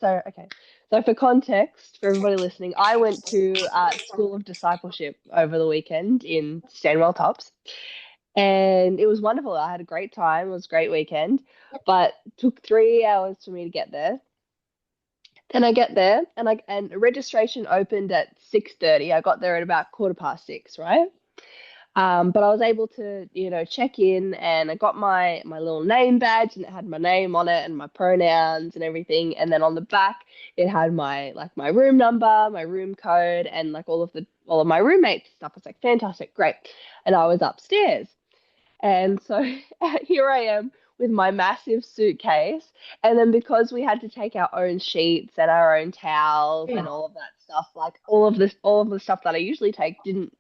So for context, for everybody listening, I went to School of Discipleship over the weekend in Stanwell Tops, and it was wonderful. I had a great time. It was a great weekend, but it took 3 hours for me to get there. Then I get there, and registration opened at 6:30. I got there at about 6:15, right? But I was able to, check in, and I got my little name badge, and it had my name on it and my pronouns and everything. And then on the back, it had my room number, my room code, and like all of my roommates stuff. It's like fantastic, great. And I was upstairs, and so here I am with my massive suitcase. And then because we had to take our own sheets and our own towels and all of that stuff, like all of the stuff that I usually take didn't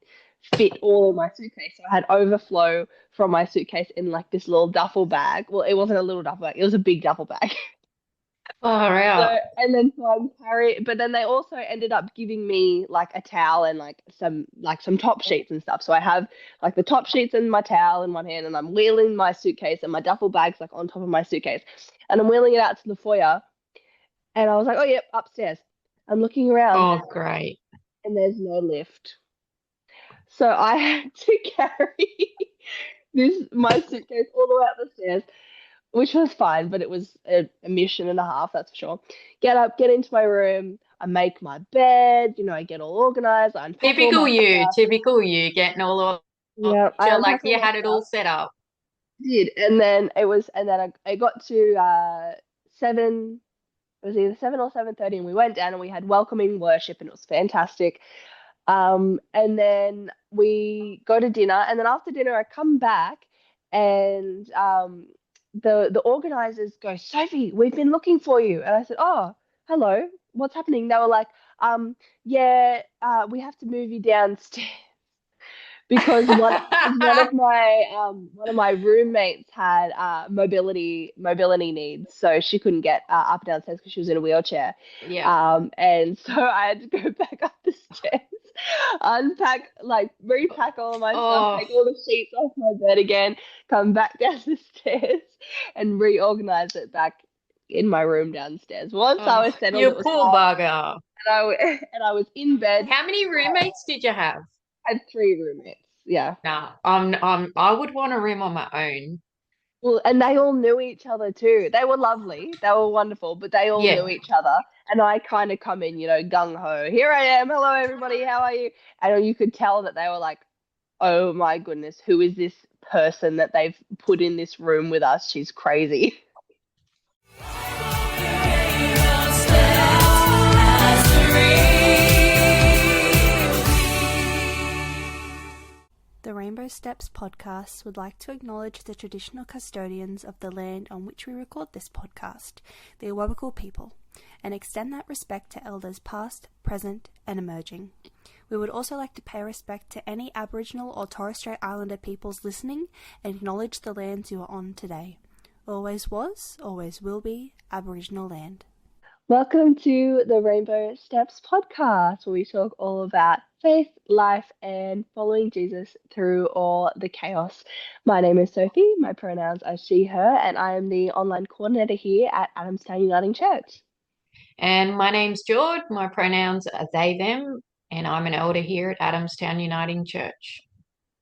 fit all in my suitcase. So I had overflow from my suitcase in like this little duffel bag. Well, it wasn't a little duffel bag, it was a big duffel bag. Far So, out. and then so I'm carry, but then they also ended up giving me like a towel and like some top sheets and stuff. So I have like the top sheets and my towel in one hand, and I'm wheeling my suitcase and my duffel bag's like on top of my suitcase, and I'm wheeling it out to the foyer. And I was like, oh yep, upstairs. I'm looking around, Oh, great. and there's no lift. So I had to carry this my suitcase all the way up the stairs, which was fine, but it was a mission and a half, that's for sure. Get up, get into my room, I make my bed, I get all organized, I unpack all my stuff. Typical you getting all of Yeah, I feel like unpack all you my had it all stuff. set up. Did, and then I got to 7. It was either 7 or 7:30, and we went down and we had welcoming worship, and it was fantastic. And then we go to dinner, and then after dinner, I come back, and the organizers go, Sophie, we've been looking for you. And I said, oh, hello, what's happening? They were like, yeah, we have to move you downstairs because one of my roommates had mobility needs, so she couldn't get up and downstairs because she was in a wheelchair. Yeah. And so I had to go back up the stairs, unpack, like repack all of my stuff, Oh, take all the sheets off my bed again, come back down the stairs, and reorganize it back in my room downstairs. Once I oh, was settled, you it was poor fine, bugger. and I was in bed. How many roommates did you have? I had 3 roommates. Yeah. Nah, I would want a room on my own. Well, and they all knew each other too. They were lovely. They were wonderful, but they all Yeah. knew each other. And I kind of come in, gung ho. Here I am. Hello, everybody. How are you? And you could tell that they were like, oh my goodness, who is this person that they've put in this room with us? She's crazy. The Rainbow Steps podcast would like to acknowledge the traditional custodians of the land on which we record this podcast, the Awabakal people, and extend that respect to elders past, present, and emerging. We would also like to pay respect to any Aboriginal or Torres Strait Islander peoples listening and acknowledge the lands you are on today. Always was, always will be Aboriginal land. Welcome to the Rainbow Steps podcast, where we talk all about faith, life, and following Jesus through all the chaos. My name is Sophie, my pronouns are she, her, and I am the online coordinator here at Adamstown Uniting Church. And my name's George. My pronouns are they, them, and I'm an elder here at Adamstown Uniting Church.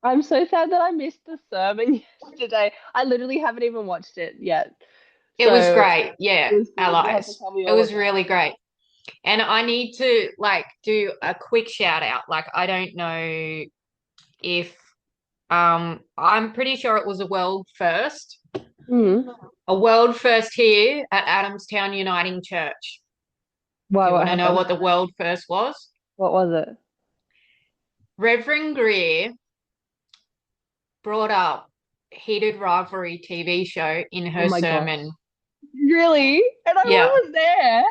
I'm so sad that I missed the sermon yesterday. I literally haven't even watched it yet. It was So great. Yeah, it was good. You have to allies. tell me It all was about really great. And I need to do a quick shout out. Like, I don't know if I'm pretty sure it was a world first. it. Mm. A world first here at Adamstown Uniting Church. Why, Do you what want to know happened? what the world first was? What was it? Reverend Greer brought up Heated Rivalry TV show in Oh her my gosh. sermon. Really? And I Yeah, wasn't there.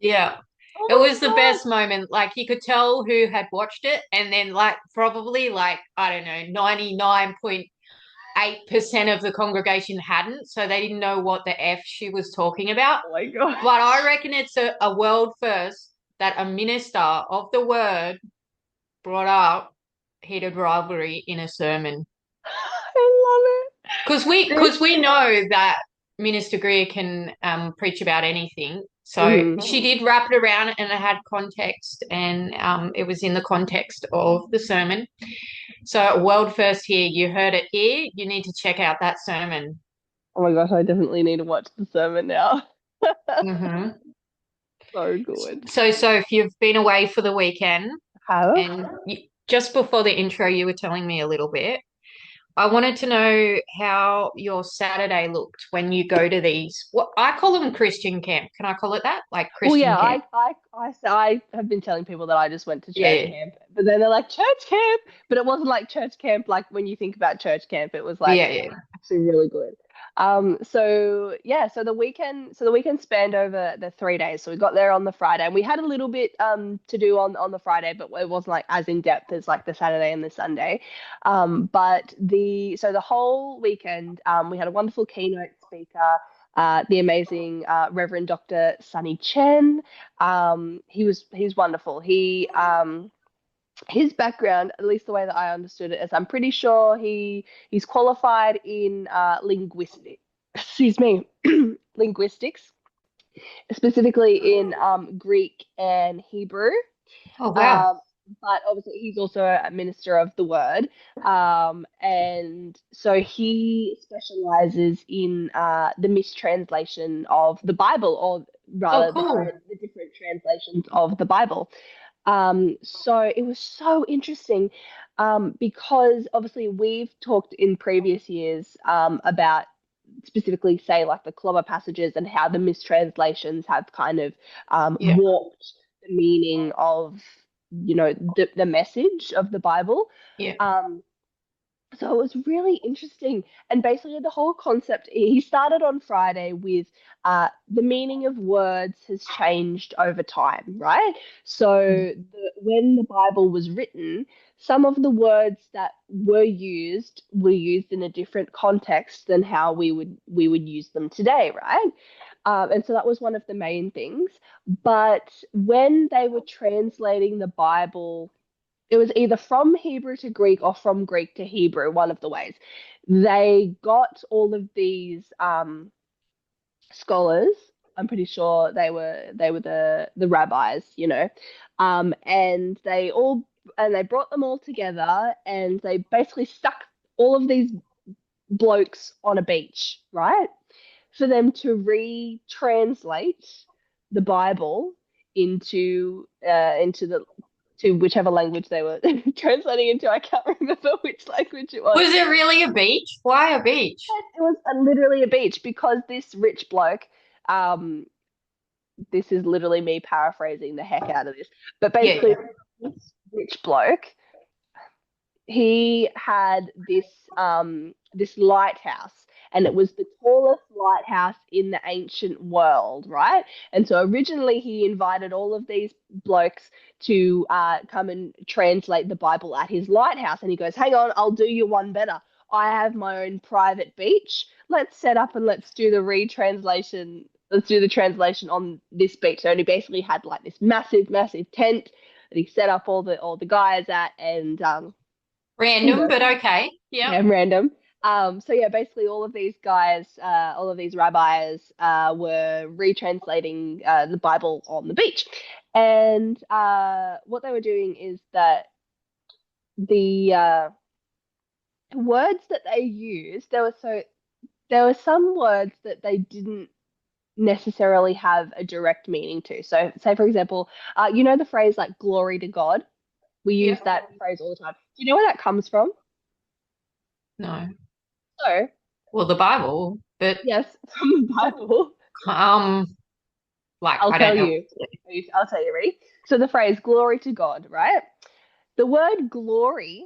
yeah. Oh It my was the gosh. best moment. Like, you could tell who had watched it, and then probably I don't know, 99.8% of the congregation hadn't, so they didn't know what the F she was talking about. Oh my gosh. But I reckon it's a world first that a minister of the word brought up heated rivalry in a sermon. I love Because it. we know that Minister Greer can preach about anything. So she did wrap it around and it had context, and it was in the context of the sermon. So world first here, you heard it here. You need to check out that sermon. Oh my gosh, I definitely need to watch the sermon now. Mm-hmm. So good. So if you've been away for the weekend, How? and just before the intro, you were telling me a little bit. I wanted to know how your Saturday looked when you go to these. What I call them Christian camp. Can I call it that? Like Well, Christian yeah, camp? I have been telling people that I just went to church Yeah, camp, but then they're like church camp, but it wasn't like church camp like when you think about church camp. It was like yeah. actually really good. So yeah, so the weekend spanned over the 3 days. So we got there on the Friday, and we had a little bit to do on the Friday, but it wasn't like as in depth as like the Saturday and the Sunday. But the whole weekend, we had a wonderful keynote speaker. The amazing Reverend Dr. Sunny Chen. He's wonderful. His background, at least the way that I understood it, is I'm pretty sure he's qualified in linguistics. Excuse me, linguistics, specifically in Greek and Hebrew. Oh, wow. But obviously, he's also a minister of the word. And so he specializes in the mistranslation of the Bible, or Oh, rather, cool. the different translations of the Bible. So it was so interesting because obviously we've talked in previous years about specifically, say, like the clobber passages and how the mistranslations have kind of Yeah, warped the meaning of, the message of the Bible. yeah. So it was really interesting. And basically, the whole concept, he started on Friday with the meaning of words has changed over time, right? So when the Bible was written, some of the words that were used in a different context than how we would use them today, right? And so that was one of the main things. But when they were translating the Bible, it was either from Hebrew to Greek or from Greek to Hebrew, one of the ways. They got all of these scholars. I'm pretty sure they were the rabbis, and they brought them all together and they basically stuck all of these blokes on a beach, right? For them to retranslate the Bible into the to whichever language they were translating into. I can't remember which language it was. Was it really a beach? Why a beach? It was literally a beach because this rich bloke, um, this is literally me paraphrasing the heck out of this, but Yeah, basically, this rich bloke, he had this lighthouse, and it was the tallest lighthouse in the ancient world, right? And so originally he invited all of these blokes to come and translate the Bible at his lighthouse, and he goes, hang on, I'll do you one better. I have my own private beach. Let's set up and let's do the retranslation. Let's do the translation on this beach. So he basically had like this massive tent that he set up all the guys at, and random, but okay. Yeah. yeah, random. So yeah, basically all of these guys, all of these rabbis, were retranslating the Bible on the beach, and what they were doing is that the words that they used, there were some words that they didn't necessarily have a direct meaning to. So, say for example, the phrase like "glory to God." We use that phrase all the time. Do you know where that comes from? No. So, Well, the Bible, but yes, from the Bible. like I'll I tell don't know. you. I'll tell you. Ready? So the phrase "glory to God," right? The word "glory"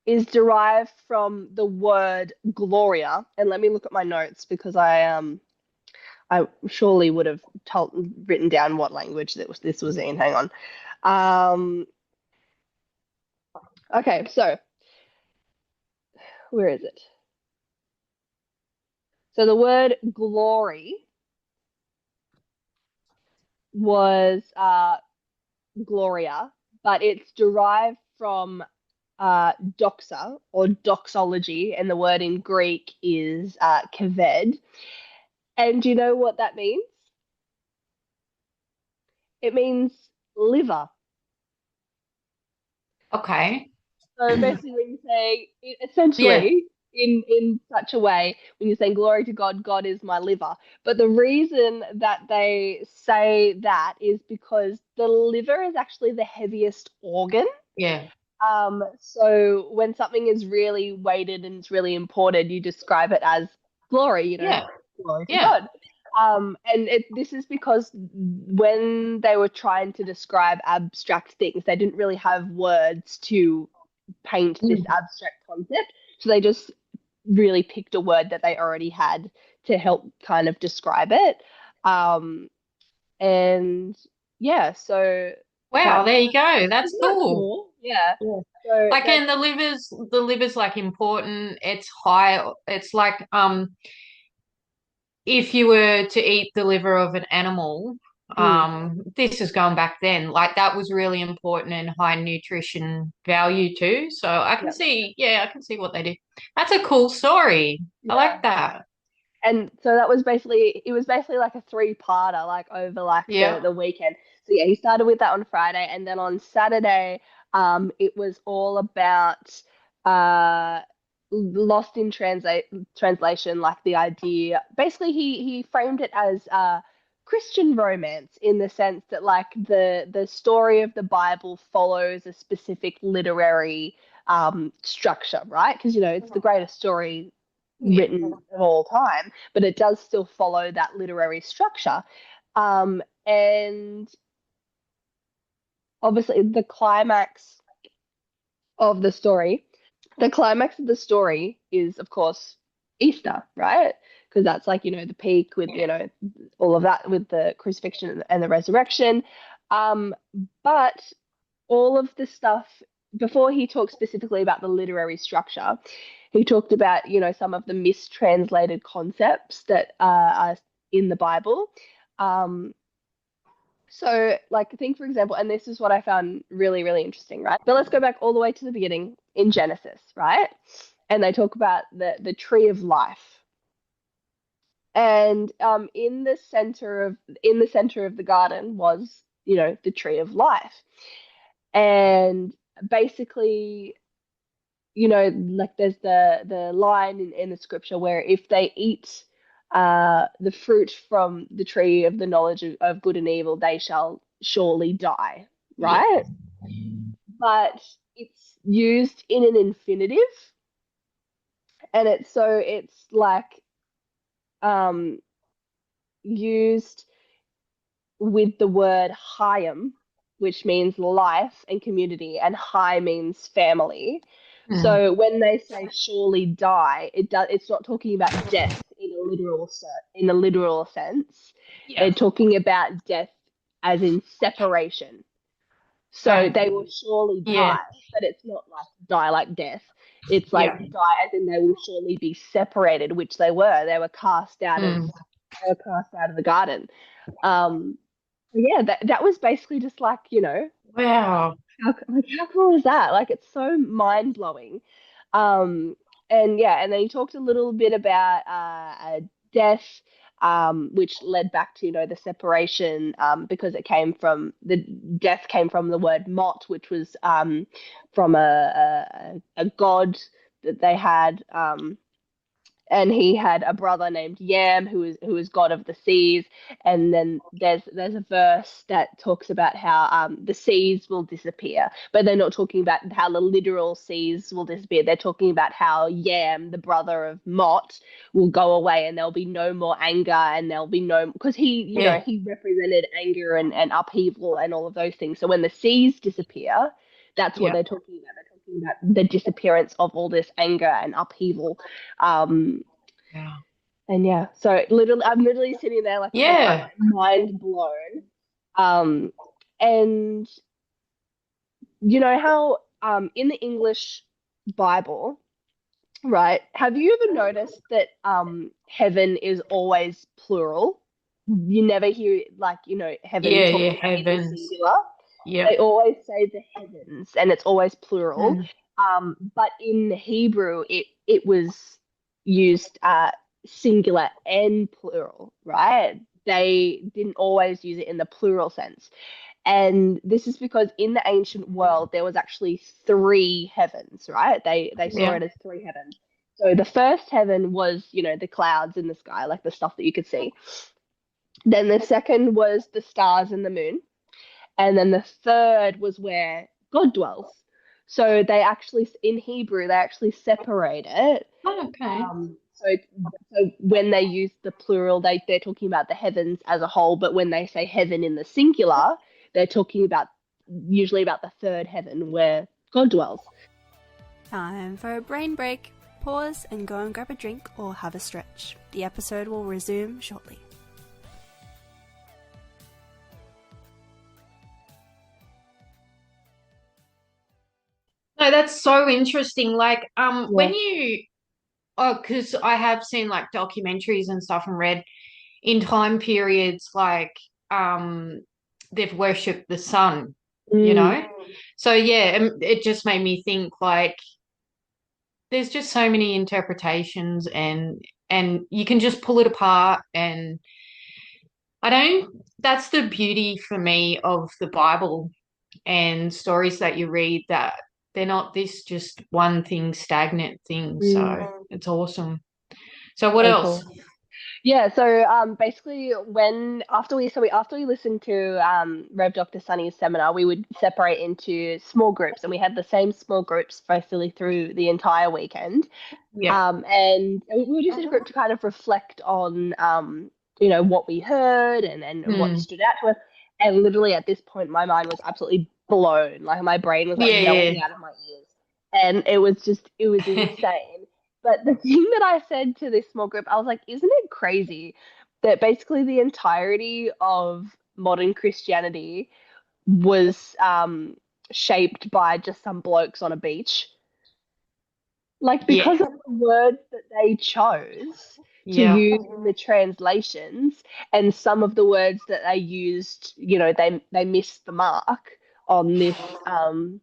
is derived from the word "gloria," and let me look at my notes because I surely would have written down what language this was in. Hang on. Okay, so where is it? So the word "glory" was Gloria, but it's derived from doxa or doxology, and the word in Greek is kaved. And do you know what that means? It means liver. Okay. So basically, when you say, Yeah. essentially, in such a way, when you're saying glory to God, God is my liver. But the reason that they say that is because the liver is actually the heaviest organ. Yeah. So when something is really weighted and it's really important, you describe it as glory, Yeah. glory to Yeah. God. And this is because when they were trying to describe abstract things, they didn't really have words to paint this abstract concept. So they just really picked a word that they already had to help kind of describe it. And yeah, so Wow, that's there you go. That's isn't that cool. cool? Yeah. Yeah. So Like, that's and the liver's like important. It's high. It's like if you were to eat the liver of an animal, mm, this is going back then, like that was really important and high nutrition value too. So I can yeah, see, yeah, I can see what they did. That's a cool story. I yeah. like that. And so that was basically it was basically like a three-parter, like over like Yeah. the weekend. So yeah, he started with that on Friday, and then on Saturday, it was all about uh lost in translation, like the idea. Basically, he framed it as Christian romance in the sense that like the story of the Bible follows a specific literary structure, right? Because it's the greatest story Yeah. written of all time, but it does still follow that literary structure. And obviously, of the story, the climax of the story is, of course, Easter, right? Because that's like, the peak with, all of that with the crucifixion and the resurrection. Um, but all of the stuff before he talked specifically about the literary structure, he talked about some of the mistranslated concepts that are in the Bible. So, like, think for example, and this is what I found really, really interesting, right? But let's go back all the way to the beginning in Genesis, right? And they talk about the tree of life, and in the center of the garden was the tree of life, and basically like there's the line in the scripture where if they eat the fruit from the tree of the knowledge of good and evil, they shall surely die, Yeah. right? But it's used in an infinitive, and it's like um used with the word Hayim, which means life and community, and Hai means family. Mm. So when they say surely die, it's not talking about death in a literal sense. Yeah. They're talking about death as in separation. So Okay. they will surely Yeah. die, but it's not like die like death. It's like Yeah. die as in they will surely be separated, which they were. They were cast out of Mm. the garden. Um, yeah, that was basically just like, Wow. how cool is that? Like, it's so mind blowing. Um, and yeah, and then he talked a little bit about death, which led back to the separation, because the death came from the word mot, which was from a god that they had. And he had a brother named Yam, who is god of the seas. And then there's a verse that talks about how the seas will disappear, but they're not talking about how the literal seas will disappear. They're talking about how Yam, the brother of Mot, will go away, and there'll be no more anger, and there'll be no because Yeah. he represented anger and upheaval and all of those things. So when the seas disappear, that's what Yeah. they're talking about. They're talking about the disappearance of all this anger and upheaval. um, Wow. and yeah, so literally, I'm literally sitting there like the whole time, Yeah. like mind blown. Um, and you know how in the English Bible, right? Have you ever noticed that heaven is always plural? You never hear like heaven Yeah. talked Yeah. about in the Heavens. singular. They Yep. always say the heavens, and it's always plural. Mm. But in Hebrew, it was used singular and plural, right? they didn't always use it in the plural sense. And this is because in the ancient world there was actually three heavens, right? They saw Yeah. it as three heavens. So the first heaven was, the clouds in the sky, like the stuff that you could see. Then the second was the stars and the moon. And then the third was where God dwells. So they actually, in Hebrew, they actually separate it. Oh, okay. So when they use the plural, they're talking about the heavens as a whole. But when they say heaven in the singular, they're talking about usually about the third heaven where God dwells. Time for a brain break. Pause and go and grab a drink or have a stretch. The episode will resume shortly. No, that's so interesting. Like, when because I have seen like documentaries and stuff and read in time periods like they've worshipped the sun, you know? So yeah, it just made me think like there's just so many interpretations and you can just pull it apart and I don't that's the beauty for me of the Bible and stories that you read that they're not this just one thing, stagnant thing. So it's awesome. So what So else? cool. Yeah, so basically after we listened to Rev Dr. Sunny's seminar, we would separate into small groups and we had the same small groups basically through the entire weekend. Yeah. And we were just in a group to kind of reflect on what we heard and what stood out to us. And literally at this point my mind was absolutely blown. Like my brain was like melting out of my ears. And it was insane. But the thing that I said to this small group, I was like, isn't it crazy that basically the entirety of modern Christianity was shaped by just some blokes on a beach? Like, because of the words that they chose to use in the translations, and some of the words that they used, they missed the mark on this, on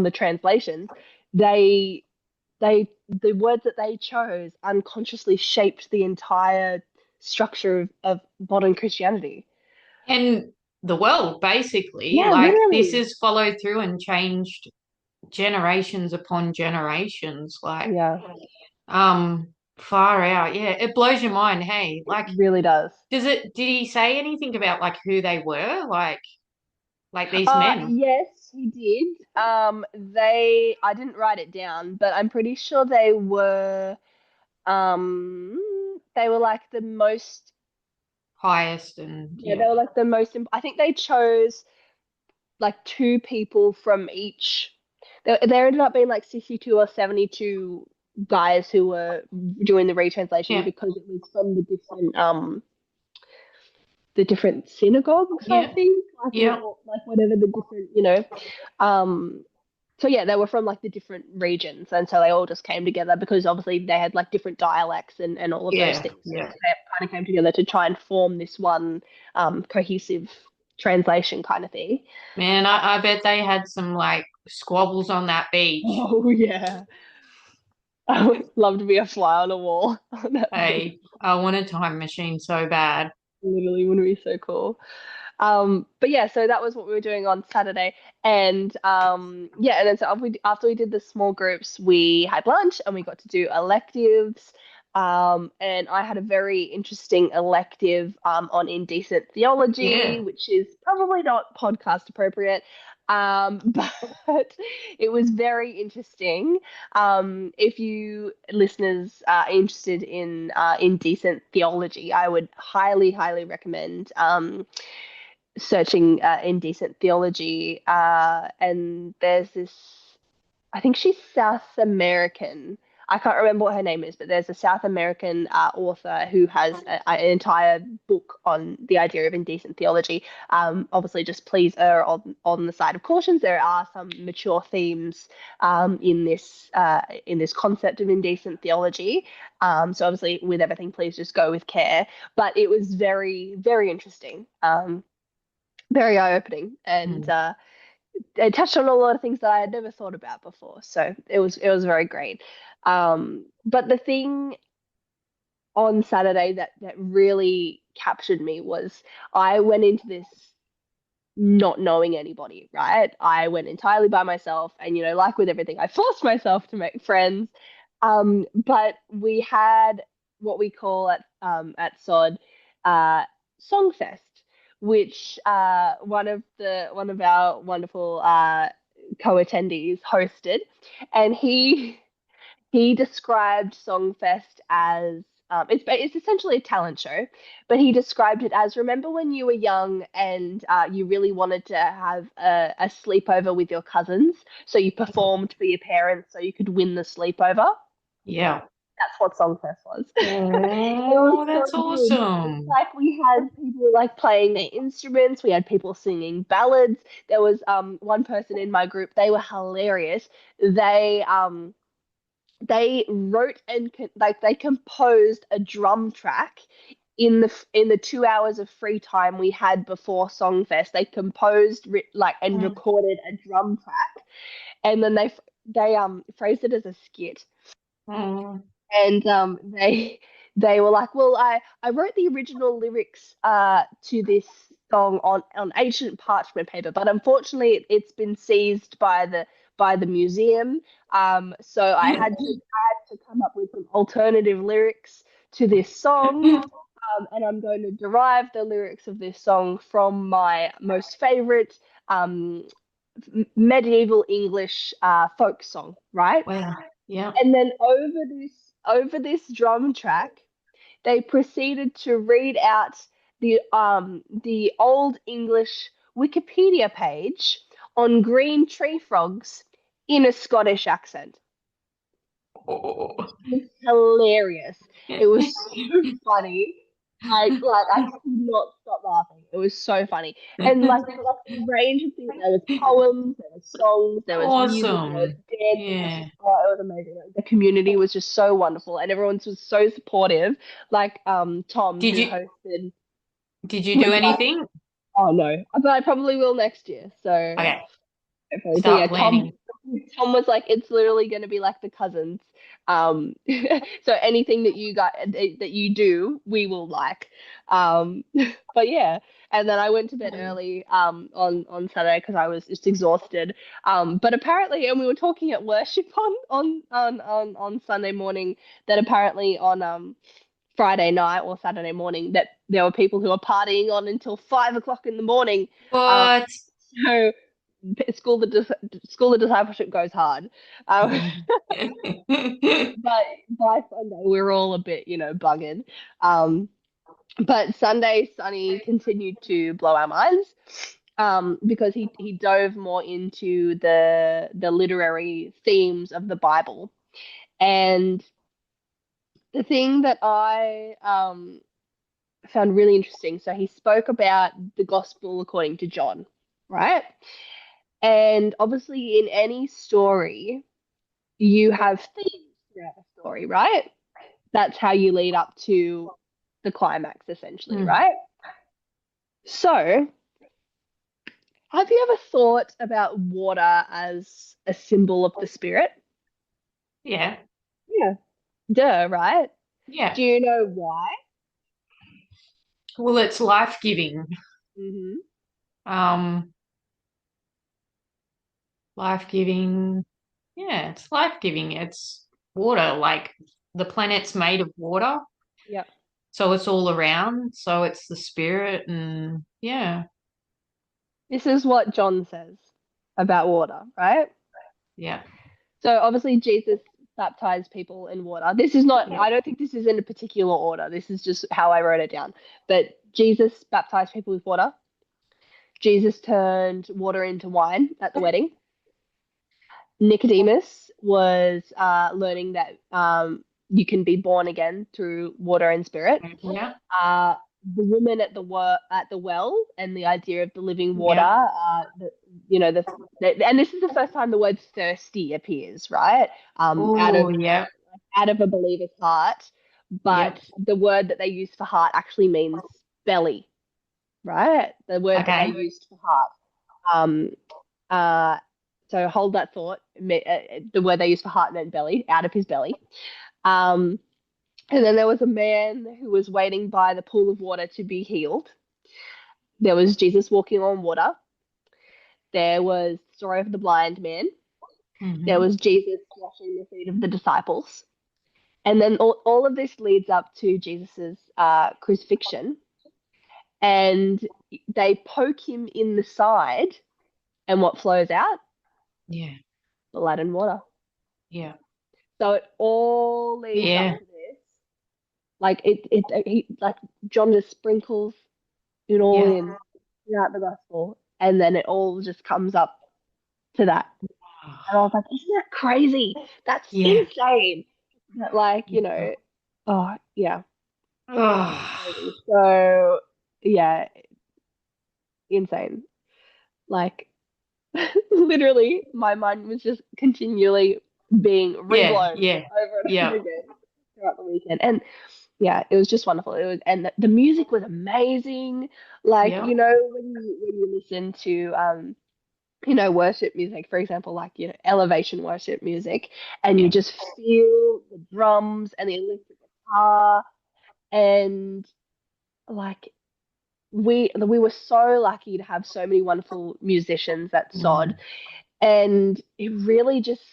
the translations. They the words that they chose unconsciously shaped the entire structure of modern Christianity. And the world, basically, Yeah, like this literally. is followed through and changed generations upon generations. Like, Yeah, far out. Yeah, it blows your mind. Hey, it like, really does. did he say anything about like who they were? Like these men? Yes, he did. I didn't write it down, but I'm pretty sure they were like the most, Highest and yeah, they were like the most, I think they chose like two people from each. There ended up being like 62 or 72 guys who were doing the retranslation yeah, because it was from the different synagogues, I yeah, think, yeah. like whatever the different, so yeah, they were from like the different regions, and so they all just came together because obviously they had like different dialects and all of those Yeah, things. So yeah. they kind of came together to try and form this one cohesive translation kind of thing. Man, I bet they had some like squabbles on that beach. Oh yeah, I would love to be a fly on a wall on that beach. Hey, I want a time machine so bad. Literally, wouldn't it be so cool? But yeah, so that was what we were doing on Saturday, and yeah, and then so after we did the small groups, we had lunch and we got to do electives. And I had a very interesting elective on indecent theology, Yeah. which is probably not podcast appropriate. But it was very interesting. If you listeners are interested in indecent theology, I would highly, highly recommend searching indecent theology. And there's this, I think she's South American. I can't remember what her name is, but there's a South American author who has an entire book on the idea of indecent theology. Obviously, just please err on the side of cautions. There are some mature themes in this concept of indecent theology. So obviously, with everything, please just go with care. But it was very, very interesting, very eye-opening, and it touched on a lot of things that I had never thought about before. So it was very great. But the thing on Saturday that really captured me was I went into this not knowing anybody, right? I went entirely by myself, and like with everything, I forced myself to make friends. But we had what we call at SOD Songfest, which one of our wonderful co-attendees hosted, and he described Songfest as it's essentially a talent show, but he described it as, remember when you were young and you really wanted to have a sleepover with your cousins, so you performed for your parents so you could win the sleepover? Yeah. That's what Songfest was. Oh, that's So good. awesome. Like, we had people like playing their instruments, we had people singing ballads. There was one person in my group, they were hilarious. They wrote and they composed a drum track in the 2 hours of free time we had before Songfest. They composed and recorded a drum track, and then they phrased it as a skit. Oh. And they were like, well, I wrote the original lyrics to this song on ancient parchment paper, but unfortunately it's been seized by the museum. So I had to come up with some alternative lyrics to this song. And I'm going to derive the lyrics of this song from my most favorite medieval English folk song, right? Wow. Yeah. And then over this drum track, they proceeded to read out the Old English Wikipedia page on green tree frogs in a Scottish accent. Oh. It was hilarious. It was so funny. I could not stop laughing. It was so funny. And like the range of things, there was poems, there was songs, there was music, there was Awesome. dance. Yeah. It was amazing. Like, the community was just so wonderful, and everyone was so supportive. Like Tom, Did who you hosted, do was like, anything? oh no, but I probably will next year. So Okay. hopefully. So Start yeah, planning. Tom was like, it's literally going to be like the cousins. So anything that you got that you do, we will like. Um, but yeah, and then I went to bed early on Saturday because I was just exhausted. But apparently, and we were talking at worship on Sunday morning, that apparently on Friday night or Saturday morning that there were people who were partying on until 5 o'clock in the morning. What? So School of Discipleship goes hard. But by Sunday, we were all a bit, bugging. But Sunday, Sonny continued to blow our minds because he dove more into the literary themes of the Bible. And the thing that I found really interesting, so he spoke about the gospel according to John, right? And obviously, in any story, you have themes throughout the story, right? That's how you lead up to the climax, essentially, right? So, have you ever thought about water as a symbol of the spirit? Yeah. Yeah. Duh, right? Yeah. Do you know why? Well, it's life-giving. Mm-hmm. Um, life-giving. Yeah, it's life-giving. It's water. Like the planet's made of water, Yep. so it's all around. So it's the spirit, and yeah, This is what John says about water, right? yeah, So obviously Jesus baptized people in water. This is not, yeah. I don't think this is in a particular order. This is just how I wrote it down. But Jesus baptized people with water. Jesus turned water into wine at the wedding. Nicodemus was learning that you can be born again through water and spirit. Yeah. The woman at the well, and the idea of the living water. Yeah. And this is the first time the word thirsty appears, right? Oh, yeah. Out of a believer's heart, but Yep. the word that they use for heart actually means belly, right? The word that Okay. they used for heart. Um, so hold that thought. The word they used for heart meant belly, out of his belly. Um, And then there was a man who was waiting by the pool of water to be healed. There was Jesus walking on water. There was the story of the blind man. There Mm-hmm. was Jesus washing the feet of the disciples. And then all of this leads up to Jesus's crucifixion. And they poke him in the side, and what flows out? Yeah. Blood and water. Yeah. So it all leads up Yeah. to this. Like like John just sprinkles it all Yeah. in throughout the gospel, and then it all just comes up to that. And I was like, isn't that crazy? That's Yeah. insane. But like, oh yeah, Oh, crazy. So yeah, insane. Like literally, my mind was just continually being yeah. reblown Yeah. over and over Yeah. again throughout the weekend. And yeah, it was just wonderful. It was, and the music was amazing. Like, Yeah. when you listen to worship music, for example, like, elevation worship music, and you Yeah. just feel the drums and the electric guitar, and like we were so lucky to have so many wonderful musicians at Mm. SOD, and it really just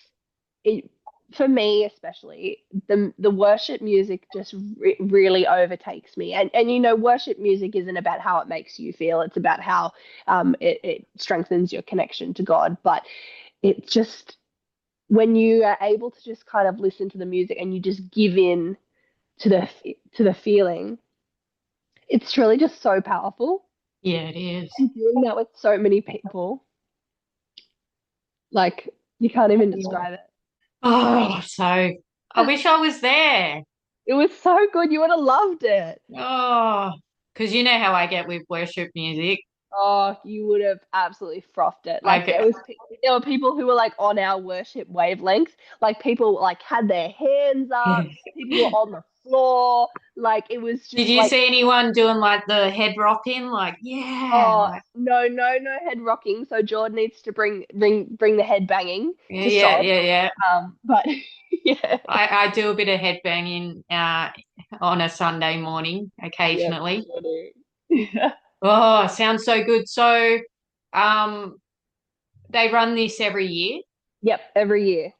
it for me especially, the worship music just really overtakes me. And worship music isn't about how it makes you feel, it's about how it strengthens your connection to God. But it just, when you are able to just kind of listen to the music and you just give in to the feeling, it's really just so powerful. Yeah, it is. And doing that with so many people, like, you can't even Yeah. describe it. Oh, so I wish I was there. It was so good. You would have loved it. Oh, because you know how I get with worship music. Oh, you would have absolutely frothed it. I Like, get, there were people who were like on our worship wavelength. Like, people like had their hands up. People were on the floor. Like, it was did just you like, see anyone doing like the head rocking? Like, yeah, oh like, no, no, no head rocking. So Jordan needs to bring the head banging yeah, to yeah, sod. yeah, yeah. But yeah, I do a bit of head banging on a Sunday morning yeah, occasionally. sure do. Yeah. Oh, sounds so good. So, um, they run this every year, Yep, every year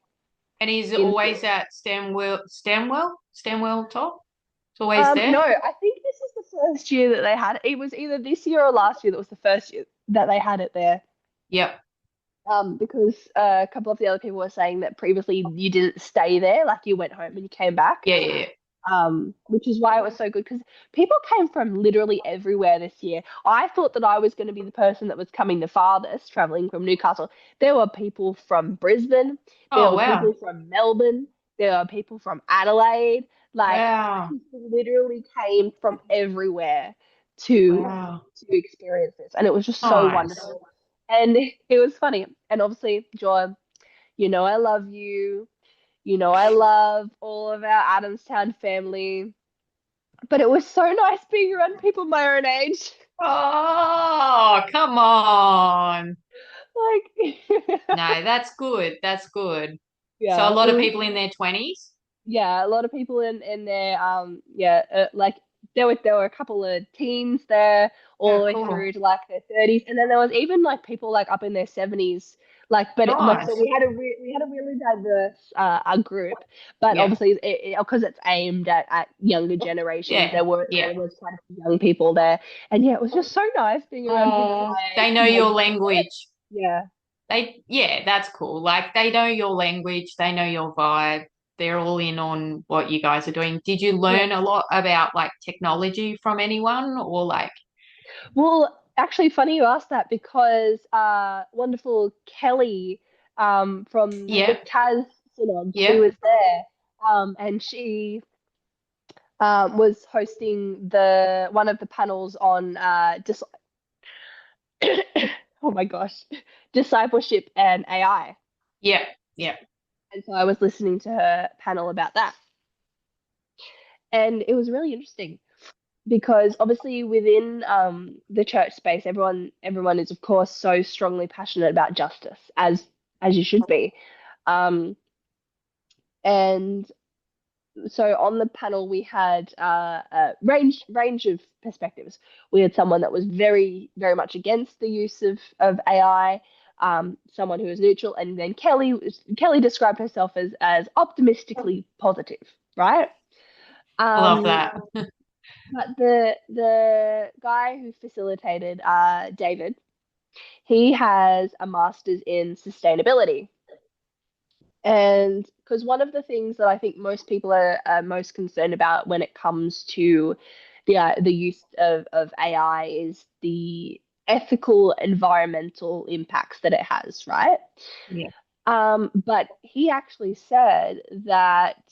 and is it in always school. at Stanwell top? It's always No, there. I think this is the first year that they had it. It was either this year or last year that was the first year that they had it there. Yep. Because a couple of the other people were saying that previously you didn't stay there, like you went home and you came back. Yeah, yeah, yeah. Which is why it was so good, because people came from literally everywhere this year. I thought that I was going to be the person that was coming the farthest, traveling from Newcastle. There were people from Brisbane, there Oh, were wow. people from Melbourne, there were people from Adelaide. Like, Wow. people literally came from everywhere to Wow. experience this, and it was just so Nice. wonderful. And it was funny. And obviously, Joy, I love you. I love all of our Adamstown family. But it was so nice being around people my own age. Oh, come on. Like, No, that's good. That's good. So a yeah, lot it of was. people in their 20s? Yeah, a lot of people in there. Yeah, like there were a couple of teens there, all Yeah, the way cool. through to like their 30s, and then there was even like people like up in their 70s. Like, but so Nice. we had a really diverse group, but Yeah. obviously because it's aimed at younger generations, Yeah. there Yeah. was quite a few young people there, and yeah, it was just so nice being around people Oh, my age they know who your wanted to get it. language. Yeah. Yeah, that's cool. Like they know your language, they know your vibe. They're all in on what you guys are doing. Did you Yeah. learn a lot about like technology from anyone or like, Well, actually, funny you asked that, because wonderful Kelly from the yeah, Taz Synod, she yeah, was there, and she was hosting the one of the panels on oh my gosh, discipleship and AI. yeah, yeah, And so I was listening to her panel about that, and it was really interesting, because obviously within the church space, everyone is of course so strongly passionate about justice, as you should be, um, and so on the panel we had a range of perspectives. We had someone that was very very much against the use of AI, someone who was neutral, and then Kelly described herself as optimistically positive, right? I love Um, that. but the guy who facilitated, David, he has a master's in sustainability. And because one of the things that I think most people are most concerned about when it comes to the use of AI is the ethical, environmental impacts that it has, right? Yeah. But he actually said that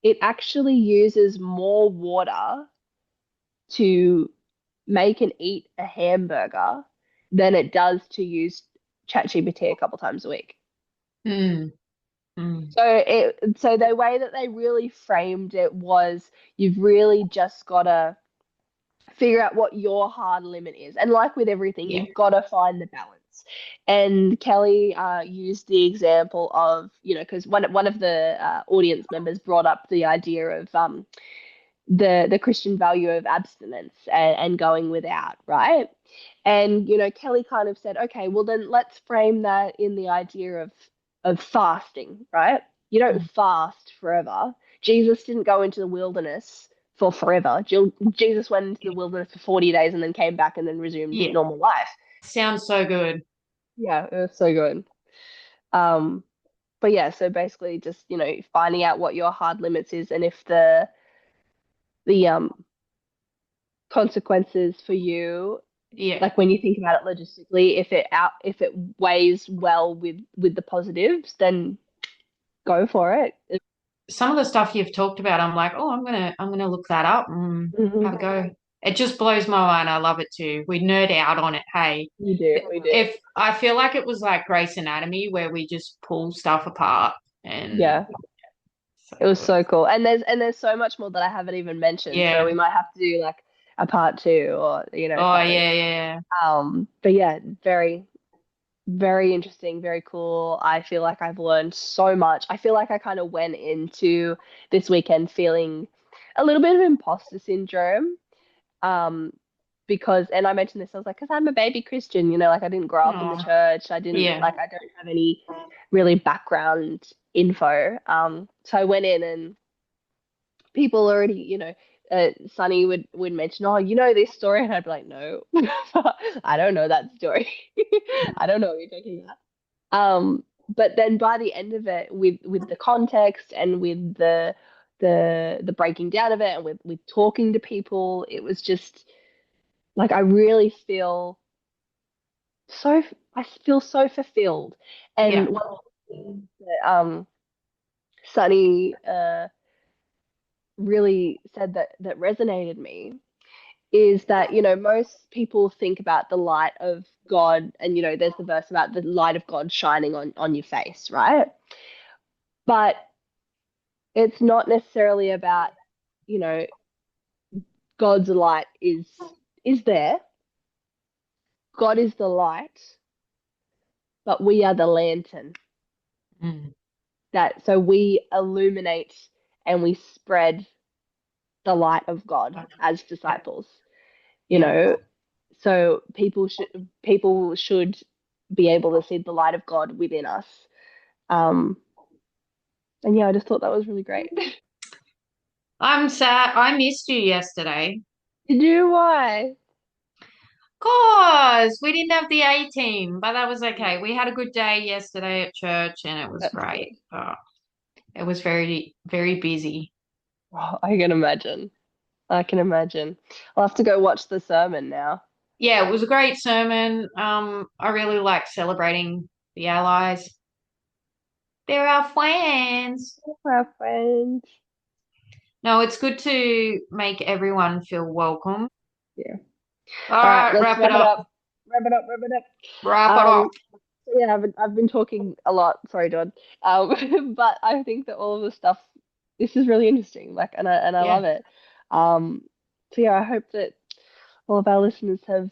it actually uses more water to make and eat a hamburger than it does to use ChatGPT a couple times a week. Mm. Mm. So the way that they really framed it was you've really just got to figure out what your hard limit is. And like with everything, Yeah. you've got to find the balance. And Kelly used the example of, because one of the audience members brought up the idea of the Christian value of abstinence and going without, right? And Kelly kind of said, okay, well then let's frame that in the idea of fasting, right? You don't fast forever. Jesus didn't go into the wilderness for forever. Jesus went into the wilderness for 40 days and then came back and then resumed Yeah. normal life. Sounds so good. Yeah, it was so good. Um, but yeah, so basically just, finding out what your hard limits is and if the consequences for you, Yeah. like when you think about it logistically, if it weighs well with the positives, then go for it. Some of the stuff you've talked about, I'm like, oh, I'm gonna look that up and have a Mhm. go. It just blows my mind. I love it too. We nerd out on it. Hey, We do. if I feel like it was like Grey's Anatomy where we just pull stuff apart and Yeah, so it was good. so cool. And there's so much more that I haven't even mentioned, so Yeah. we might have to do like a part two or Oh something. yeah, yeah. But yeah, very very interesting, very cool. I feel like I've learned so much. I feel like I kind of went into this weekend feeling a little bit of imposter syndrome. Um, because, and I mentioned this, I was like, because I'm a baby Christian, like I didn't grow up in the Oh, church. I didn't, yeah. I don't have any really background info. So I went in and people already, Sunny would mention, oh, this story, and I'd be like, no, I don't know that story. I don't know what you're talking about. But then by the end of it, with the context and with the breaking down of it, and with talking to people, it was just like I really feel so fulfilled. Yeah. And one of the things that Sunny really said that resonated me is that most people think about the light of God, and there's the verse about the light of God shining on your face, right? But it's not necessarily about you know God's light is there. God is the light, but we are the lantern, Mm. that so we illuminate and we spread the light of God as disciples, you Yeah. know so people should be able to see the light of God within us. um and yeah, I just thought that was really great. I'm sad. I missed you yesterday. Did you? Why? Cause we didn't have the A team, but that was okay. We had a good day yesterday at church and it was That's good. great. But it was very, very busy. Oh, I can imagine. I'll have to go watch the sermon now. Yeah, it was a great sermon. I really like celebrating the allies. They're our friends. Our friends. No, it's good to make everyone feel welcome. Yeah. All All right, right, let's wrap it wrap it up. up. Wrap it up. Wrap it Wrap up. it up. So yeah, I've been talking a lot. Sorry, John. But I think that all of the stuff, this is really interesting. Like, and I Yeah. love it. Um, so yeah, I hope that all of our listeners have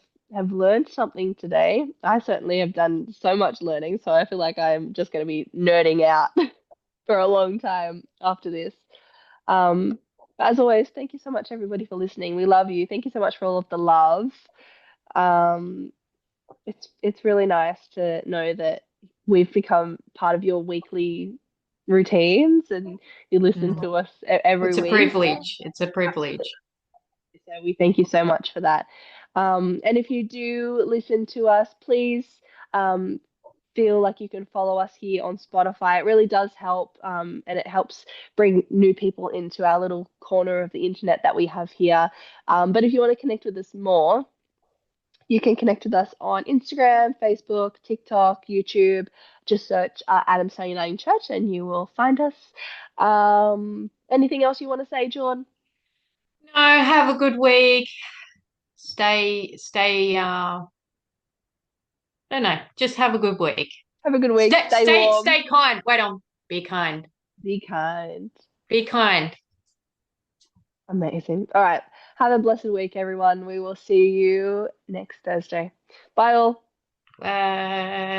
learned something today. I certainly have done so much learning, so I feel like I'm just going to be nerding out for a long time after this. As always, thank you so much, everybody, for listening. We love you. Thank you so much for all of the love. Um, it's really nice to know that we've become part of your weekly routines and you listen to us every It's a week. privilege. It's a privilege. So we thank you so much for that. And if you do listen to us, please um, feel like you can follow us here on Spotify. It really does help, and it helps bring new people into our little corner of the internet that we have here. But if you want to connect with us more, you can connect with us on Instagram, Facebook, TikTok, YouTube. Just search Adamstown Uniting Church and you will find us. Anything else you want to say, John? No, have a good week. I don't know, just have a good week. Have a good week. Stay warm. Stay kind. Wait on. Be kind. Be kind. Be kind. Amazing. All right. Have a blessed week, everyone. We will see you next Thursday. Bye all. Bye.